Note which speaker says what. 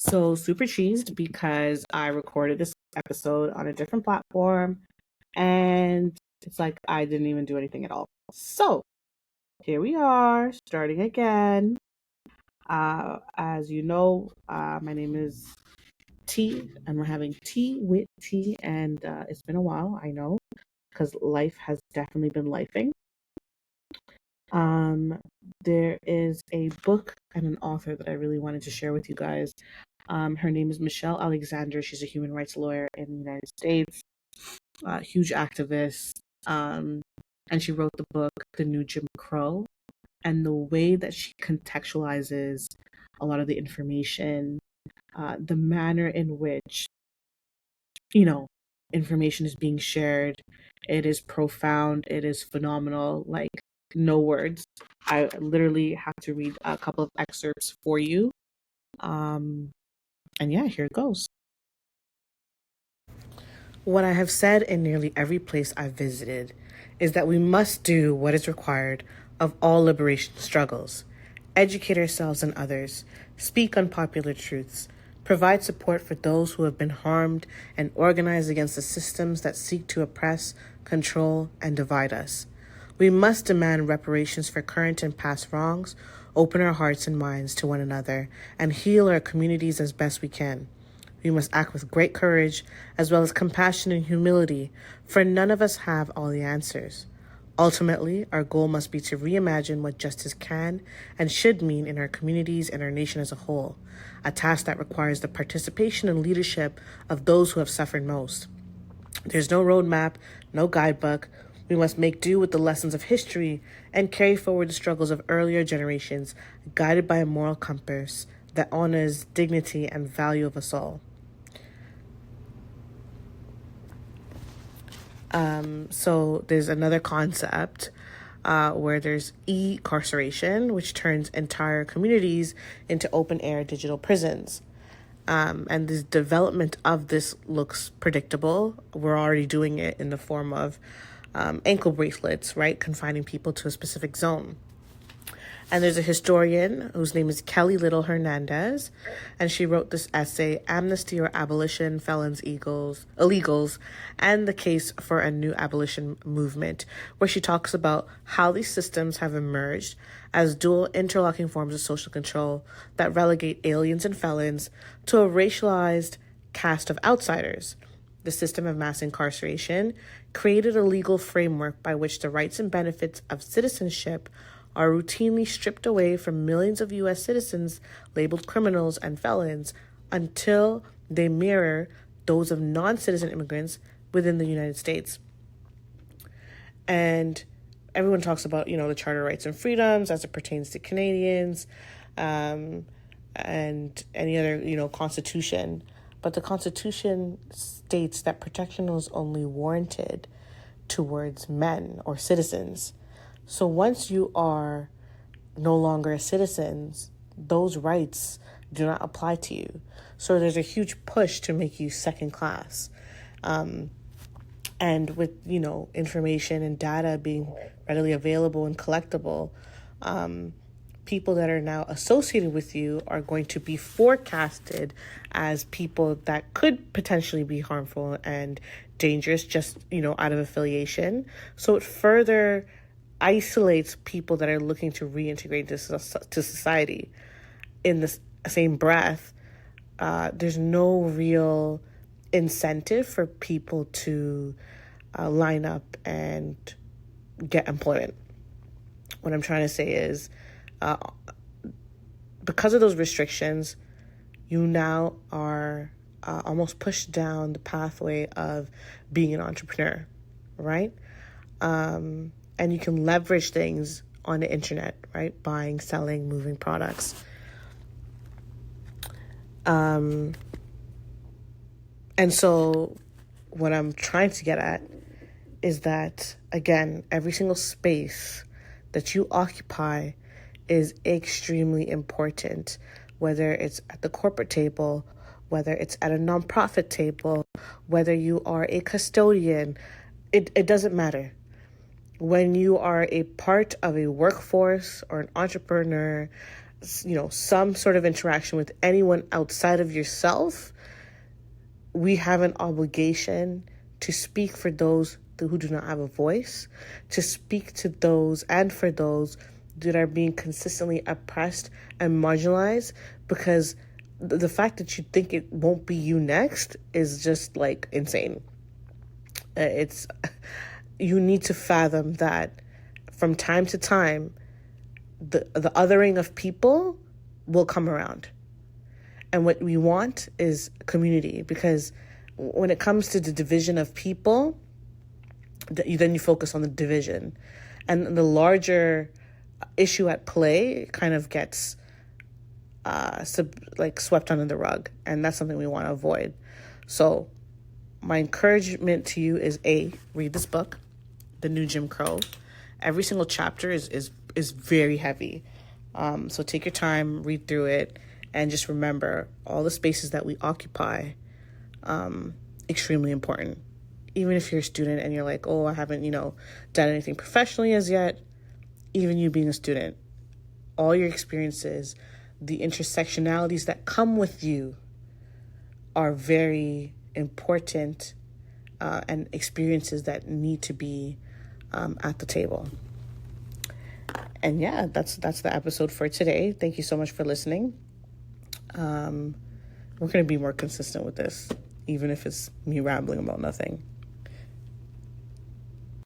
Speaker 1: So super cheesed because I recorded this episode on a different platform and it's like I didn't even do anything at all. So here we are, starting again. As you know, my name is T, and we're having tea with T, and it's been a while, I know, because life has definitely been lifing. Um, there is a book and an author that I really wanted to share with you guys. Her name is Michelle Alexander. She's a human rights lawyer in the United States, huge activist. Um, and she wrote the book, The New Jim Crow. And the way that she contextualizes a lot of the information, the manner in which, you know, information is being shared, it is profound, it is phenomenal. Like, no words. I literally have to read a couple of excerpts for you. And yeah, here it goes. What I have said in nearly every place I've visited is that we must do what is required of all liberation struggles, educate ourselves and others, speak unpopular truths, provide support for those who have been harmed, and organize against the systems that seek to oppress, control, and divide us. We must demand reparations for current and past wrongs, open our hearts and minds to one another, and heal our communities as best we can. We must act with great courage, as well as compassion and humility, for none of us have all the answers. Ultimately, our goal must be to reimagine what justice can and should mean in our communities and our nation as a whole, a task that requires the participation and leadership of those who have suffered most. There's no roadmap, no guidebook. We must make do with the lessons of history and carry forward the struggles of earlier generations, guided by a moral compass that honors dignity and value of us all. So there's another concept where there's e-carceration, which turns entire communities into open-air digital prisons. And the development of this looks predictable. We're already doing it in the form of ankle bracelets, right? Confining people to a specific zone. And there's a historian whose name is Kelly Little Hernandez, and she wrote this essay, Amnesty or Abolition, Felons, Illegals, and the Case for a New Abolition Movement, where she talks about how these systems have emerged as dual interlocking forms of social control that relegate aliens and felons to a racialized caste of outsiders. The system of mass incarceration created a legal framework by which the rights and benefits of citizenship are routinely stripped away from millions of U.S. citizens labeled criminals and felons until they mirror those of non-citizen immigrants within the United States. And everyone talks about, the Charter of Rights and Freedoms as it pertains to Canadians, and any other, Constitution. But the Constitution states that protection is only warranted towards men or citizens. So once you are no longer a citizen, those rights do not apply to you. So there's a huge push to make you second class. And with, information and data being readily available and collectible, people that are now associated with you are going to be forecasted as people that could potentially be harmful and dangerous just, out of affiliation. So it further isolates people that are looking to reintegrate to society. In the same breath, there's no real incentive for people to line up and get employment. What I'm trying to say is, because of those restrictions, you now are almost pushed down the pathway of being an entrepreneur, right? And you can leverage things on the internet, right? Buying, selling, moving products. And so what I'm trying to get at is that, again, every single space that you occupy is extremely important, whether it's at the corporate table, whether it's at a nonprofit table, whether you are a custodian, it doesn't matter. When you are a part of a workforce or an entrepreneur, some sort of interaction with anyone outside of yourself, we have an obligation to speak for those who do not have a voice, to speak to those and for those that are being consistently oppressed and marginalized, because the fact that you think it won't be you next is just like insane. You need to fathom that from time to time, the othering of people will come around. And what we want is community, because when it comes to the division of people, then you focus on the division. And the larger issue at play kind of gets swept under the rug. And that's something we want to avoid. So my encouragement to you is read this book, The New Jim Crow. Every single chapter is very heavy. So take your time, read through it, and just remember all the spaces that we occupy, extremely important. Even if you're a student and you're like, oh, I haven't, done anything professionally as yet, even you being a student, all your experiences, the intersectionalities that come with you are very important and experiences that need to be at the table. And yeah, that's the episode for today. Thank you so much for listening. We're going to be more consistent with this, even if it's me rambling about nothing.